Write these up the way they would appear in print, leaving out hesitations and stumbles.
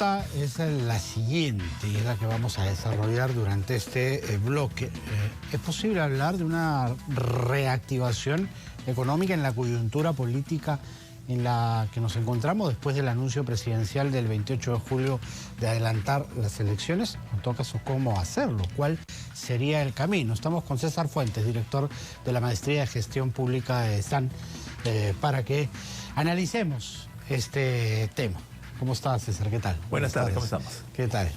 pregunta es la siguiente y es la que vamos a desarrollar durante este bloque. ¿Es posible hablar de una reactivación económica en la coyuntura política en la que nos encontramos después del anuncio presidencial del 28 de julio de adelantar las elecciones? En todo caso, ¿cómo hacerlo? ¿Cuál sería el camino? Estamos con César Fuentes, director de la Maestría de Gestión Pública de SAN, para que analicemos este tema. ¿Cómo estás, César? ¿Qué tal? Buenas tardes, ¿cómo estamos? ¿Qué tal?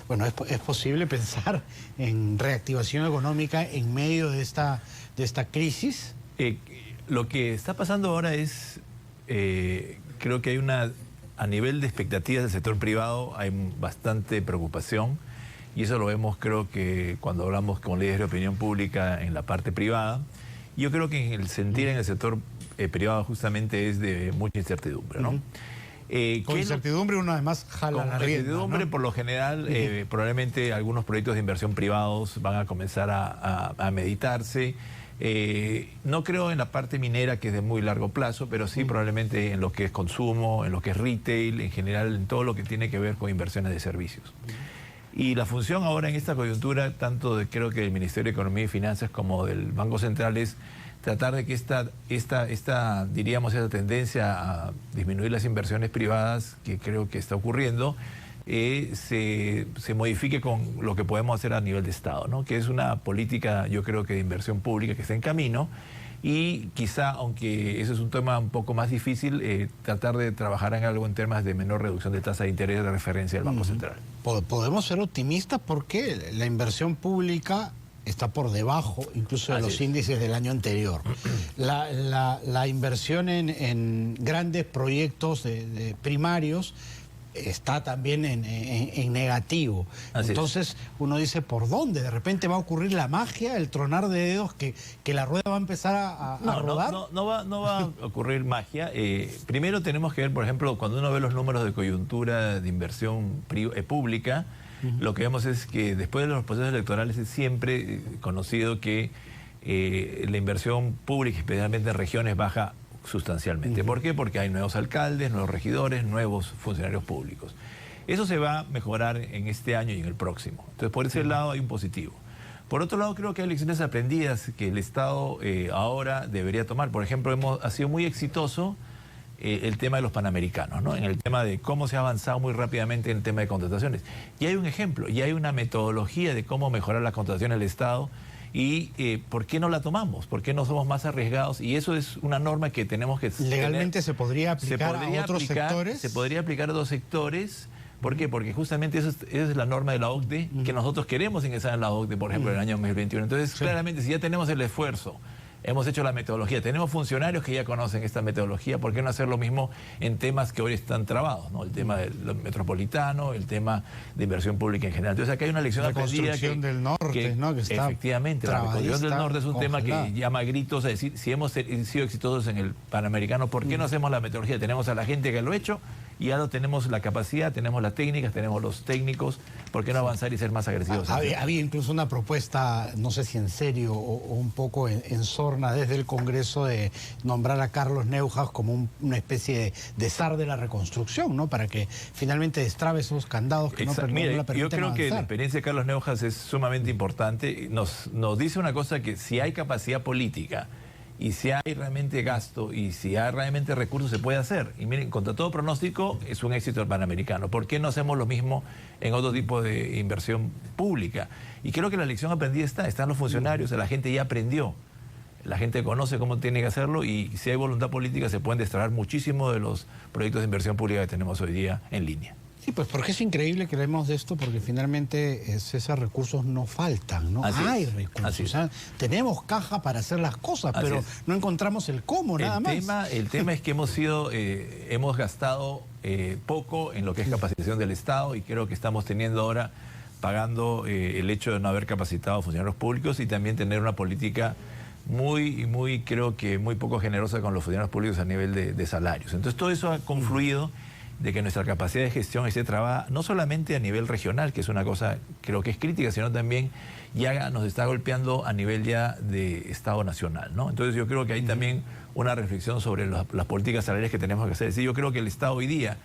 Bueno, ¿es posible pensar en reactivación económica en medio de esta crisis? Lo que está pasando ahora es, creo que hay a nivel de expectativas del sector privado, hay bastante preocupación, y eso lo vemos, creo que cuando hablamos con líderes de opinión pública en la parte privada. Yo creo que el sentir en el sector privado justamente es de mucha incertidumbre, ¿no? Con incertidumbre uno además jala la rienda, incertidumbre, ¿no? Por lo general, probablemente algunos proyectos de inversión privados van a comenzar a meditarse. No creo en la parte minera, que es de muy largo plazo, pero sí probablemente en lo que es consumo, en lo que es retail, en general en todo lo que tiene que ver con inversiones de servicios. Y la función ahora en esta coyuntura, tanto creo que del Ministerio de Economía y Finanzas como del Banco Central, es tratar de que diríamos, esa tendencia a disminuir las inversiones privadas, que creo que está ocurriendo, se modifique con lo que podemos hacer a nivel de Estado, ¿no? Que es una política, yo creo que de inversión pública que está en camino, y quizá, aunque eso es un tema un poco más difícil, tratar de trabajar en algo en temas de menor reducción de tasa de interés de referencia del Banco Central. Podemos ser optimistas porque la inversión pública está por debajo incluso de los índices del año anterior. La inversión en grandes proyectos primarios está también en negativo. Entonces uno dice, ¿por dónde? ¿De repente va a ocurrir la magia, el tronar de dedos, que la rueda va a empezar a rodar? No va a ocurrir magia. Primero tenemos que ver, por ejemplo, cuando uno ve los números de coyuntura de inversión pública, lo que vemos es que después de los procesos electorales es siempre conocido que la inversión pública, especialmente en regiones, baja sustancialmente. ¿Por qué? Porque hay nuevos alcaldes, nuevos regidores, nuevos funcionarios públicos. Eso se va a mejorar en este año y en el próximo. Entonces, por ese lado hay un positivo. Por otro lado, creo que hay lecciones aprendidas que el Estado ahora debería tomar. Por ejemplo, ha sido muy exitoso el tema de los panamericanos, ¿no? En el tema de cómo se ha avanzado muy rápidamente en el tema de contrataciones. Y hay un ejemplo, y hay una metodología de cómo mejorar las contrataciones del Estado. Y ¿por qué no la tomamos? ¿Por qué no somos más arriesgados? Y eso es una norma que tenemos que legalmente tener. ¿Se podría aplicar a otros sectores? Se podría aplicar a otros sectores. ¿Por qué? Porque justamente esa es la norma de la OCDE, que nosotros queremos ingresar en la OCDE, por ejemplo, en el año 2021. Entonces, claramente, si ya tenemos el esfuerzo, hemos hecho la metodología, tenemos funcionarios que ya conocen esta metodología, ¿por qué no hacer lo mismo en temas que hoy están trabados, ¿no? El tema del metropolitano, el tema de inversión pública en general. Entonces acá hay una lección aprendida del norte, ¿no? Que está efectivamente, la reconstrucción del norte es un tema que llama a gritos a decir, si hemos sido exitosos en el Panamericano, ¿por qué no hacemos la metodología? Tenemos a la gente que lo ha hecho, y ya tenemos la capacidad, tenemos las técnicas, tenemos los técnicos, ¿por qué no avanzar y ser más agresivos? Había incluso una propuesta, no sé si en serio o un poco en sorna desde el Congreso, de nombrar a Carlos Neuhaus como una especie de zar de la reconstrucción, ¿no? Para que finalmente destrabe esos candados que no la permiten yo creo avanzar. Que la experiencia de Carlos Neuhaus es sumamente importante. Nos dice una cosa, que si hay capacidad política y si hay realmente gasto y si hay realmente recursos, se puede hacer. Y miren, contra todo pronóstico, es un éxito el Panamericano. ¿Por qué no hacemos lo mismo en otro tipo de inversión pública? Y creo que la lección aprendida están los funcionarios, la gente ya aprendió. La gente conoce cómo tiene que hacerlo, y si hay voluntad política se pueden destrabar muchísimo de los proyectos de inversión pública que tenemos hoy día en línea. Sí, pues porque es increíble que hablemos de esto, porque finalmente esos recursos no faltan, ¿no? Hay recursos. Tenemos caja para hacer las cosas, pero no encontramos el cómo, nada más. El tema es que hemos gastado poco en lo que es capacitación del Estado, y creo que estamos teniendo ahora, pagando el hecho de no haber capacitado a funcionarios públicos, y también tener una política creo que muy poco generosa con los funcionarios públicos a nivel de salarios. Entonces todo eso ha confluido de que nuestra capacidad de gestión esté trabada, no solamente a nivel regional, que es una cosa creo que es crítica, sino también ya nos está golpeando a nivel ya de Estado nacional, ¿no? Entonces yo creo que hay también una reflexión sobre las políticas salariales que tenemos que hacer. Es decir, yo creo que el Estado hoy día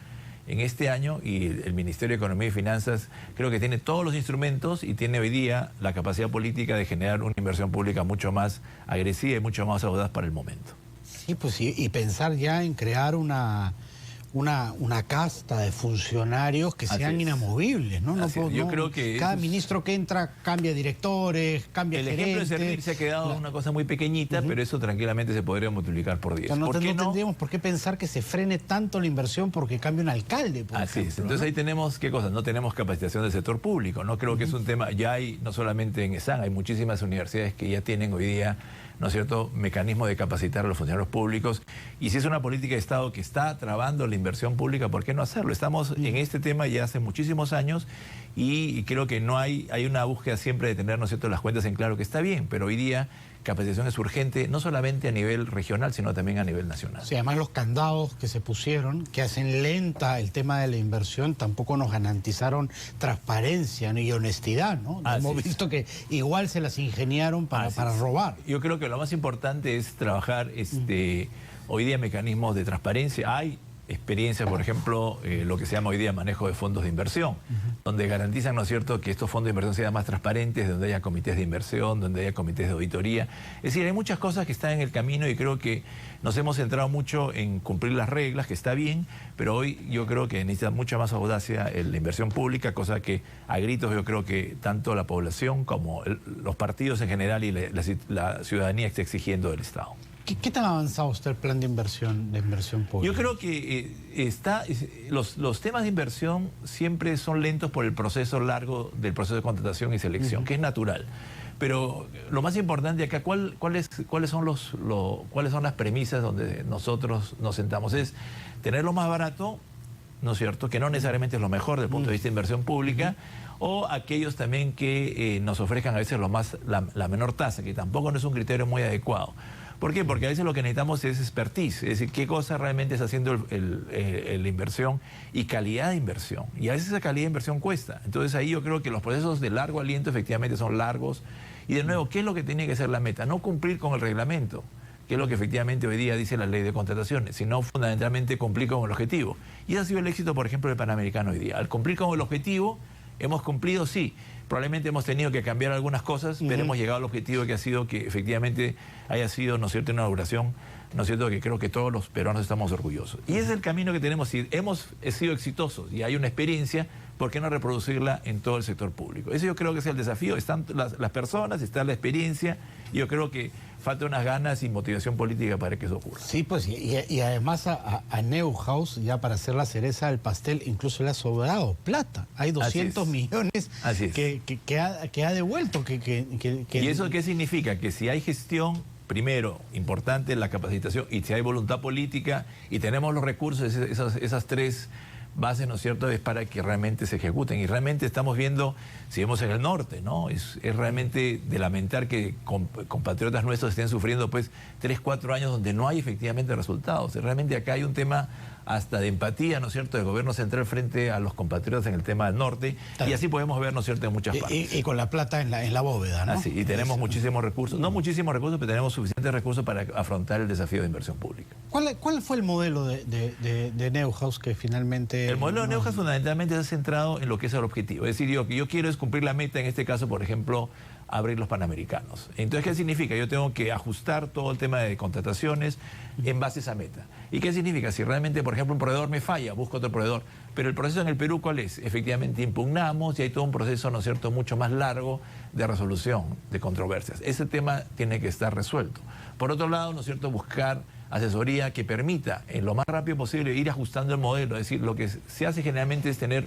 en este año, y el Ministerio de Economía y Finanzas creo que tiene todos los instrumentos y tiene hoy día la capacidad política de generar una inversión pública mucho más agresiva y mucho más audaz para el momento. Sí, pues y pensar ya en crear una casta de funcionarios que sean inamovibles, ¿no? Yo creo que cada ministro que entra cambia directores, cambia gerentes. El ejemplo de Servir se ha quedado una cosa muy pequeñita, pero eso tranquilamente se podría multiplicar por 10. O sea, no tendríamos por qué pensar que se frene tanto la inversión porque cambia un alcalde, por ejemplo, es. Entonces ahí tenemos, ¿qué cosa? No tenemos capacitación del sector público. No creo que es un tema, ya hay, no solamente en ESAN, hay muchísimas universidades que ya tienen hoy día, ¿no es cierto?, mecanismo de capacitar a los funcionarios públicos. Y si es una política de Estado que está trabando la inversión pública, ¿por qué no hacerlo? Estamos en este tema ya hace muchísimos años y creo que no hay una búsqueda siempre de tener, ¿no es cierto?, las cuentas en claro, que está bien, pero hoy día capacitación es urgente, no solamente a nivel regional, sino también a nivel nacional. Sí, además los candados que se pusieron, que hacen lenta el tema de la inversión, tampoco nos garantizaron transparencia ni honestidad, ¿no? Hemos visto que igual se las ingeniaron para robar. Yo creo que lo más importante es trabajar hoy día mecanismos de transparencia. Hay experiencia, por ejemplo, lo que se llama hoy día manejo de fondos de inversión, donde garantizan, ¿no es cierto?, que estos fondos de inversión sean más transparentes, donde haya comités de inversión, donde haya comités de auditoría. Es decir, hay muchas cosas que están en el camino y creo que nos hemos centrado mucho en cumplir las reglas, que está bien, pero hoy yo creo que necesita mucha más audacia la inversión pública, cosa que a gritos yo creo que tanto la población como los partidos en general y la ciudadanía está exigiendo del Estado. ¿Qué tan avanzado está el plan de inversión pública? Yo creo que los temas de inversión siempre son lentos por el proceso largo del proceso de contratación y selección, que es natural. Pero lo más importante acá, ¿cuáles son las premisas donde nosotros nos sentamos? Es tenerlo más barato, ¿no es cierto?, que no necesariamente es lo mejor desde el punto de vista de inversión pública, o aquellos también que nos ofrezcan a veces la menor tasa, que tampoco no es un criterio muy adecuado. ¿Por qué? Porque a veces lo que necesitamos es expertise, es decir, qué cosa realmente está haciendo la inversión y calidad de inversión. Y a veces esa calidad de inversión cuesta. Entonces ahí yo creo que los procesos de largo aliento efectivamente son largos. Y de nuevo, ¿qué es lo que tiene que ser la meta? No cumplir con el reglamento, que es lo que efectivamente hoy día dice la ley de contrataciones, sino fundamentalmente cumplir con el objetivo. Y ese ha sido el éxito, por ejemplo, del Panamericano hoy día. Al cumplir con el objetivo, hemos cumplido, sí. Probablemente hemos tenido que cambiar algunas cosas, pero hemos llegado al objetivo que ha sido que efectivamente haya sido, ¿no es cierto?, una inauguración, ¿no es cierto?, que creo que todos los peruanos estamos orgullosos. Y ese es el camino que tenemos. Si hemos sido exitosos y hay una experiencia, ¿por qué no reproducirla en todo el sector público? Ese yo creo que es el desafío. Están las personas, está la experiencia, y yo creo que falta unas ganas y motivación política para que eso ocurra. Sí, pues, y además a Neuhaus, ya para hacer la cereza del pastel, incluso le ha sobrado plata. Hay 200 millones que ha devuelto. ¿Y eso qué significa? Que si hay gestión, primero, importante la capacitación, y si hay voluntad política y tenemos los recursos, esas tres bases, ¿no es cierto?, es para que realmente se ejecuten. Y realmente estamos viendo, si vemos en el norte, ¿no?, es realmente de lamentar que compatriotas nuestros estén sufriendo pues 3, 4 años donde no hay efectivamente resultados. Realmente acá hay un tema hasta de empatía, ¿no es cierto?, del gobierno central frente a los compatriotas en el tema del norte. Claro. Y así podemos ver, ¿no es cierto?, en muchas partes. Y con la plata en la bóveda, ¿no? Así, y tenemos muchísimos recursos, no muchísimos recursos, pero tenemos suficientes recursos para afrontar el desafío de inversión pública. ¿Cuál fue el modelo de Neuhaus que finalmente... El modelo de Neuhaus fundamentalmente está centrado en lo que es el objetivo. Es decir, yo quiero es cumplir la meta, en este caso, por ejemplo, abrir los Panamericanos. Entonces, ¿qué significa? Yo tengo que ajustar todo el tema de contrataciones en base a esa meta. ¿Y qué significa? Si realmente, por ejemplo, un proveedor me falla, busco otro proveedor. Pero el proceso en el Perú, ¿cuál es? Efectivamente, impugnamos y hay todo un proceso, ¿no es cierto?, mucho más largo de resolución de controversias. Ese tema tiene que estar resuelto. Por otro lado, ¿no es cierto?, buscar asesoría que permita, en lo más rápido posible, ir ajustando el modelo. Es decir, lo que se hace generalmente es tener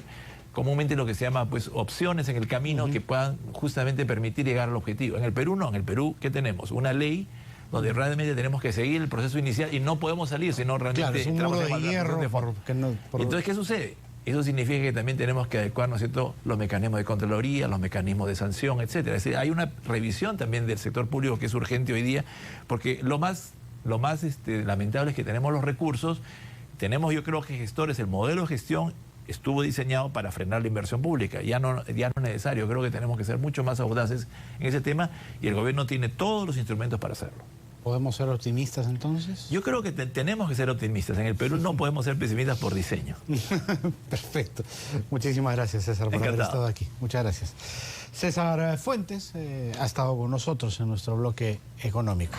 comúnmente lo que se llama pues opciones en el camino que puedan justamente permitir llegar al objetivo. En el Perú no, en el Perú, ¿qué tenemos? Una ley donde realmente tenemos que seguir el proceso inicial y no podemos salir, sino realmente... Claro, es un muro de hierro. Entonces, ¿qué sucede? Eso significa que también tenemos que adecuar, ¿no es cierto?, los mecanismos de Contraloría, los mecanismos de sanción, etcétera. Es decir, hay una revisión también del sector público que es urgente hoy día, porque lo más lamentable es que tenemos los recursos, tenemos, yo creo que gestores, el modelo de gestión estuvo diseñado para frenar la inversión pública. Ya no es necesario. Creo que tenemos que ser mucho más audaces en ese tema y el gobierno tiene todos los instrumentos para hacerlo. ¿Podemos ser optimistas entonces? Yo creo que tenemos que ser optimistas. En el Perú no podemos ser pesimistas por diseño. Perfecto. Muchísimas gracias, César, por haber estado aquí. Muchas gracias. César Fuentes ha estado con nosotros en nuestro bloque económico.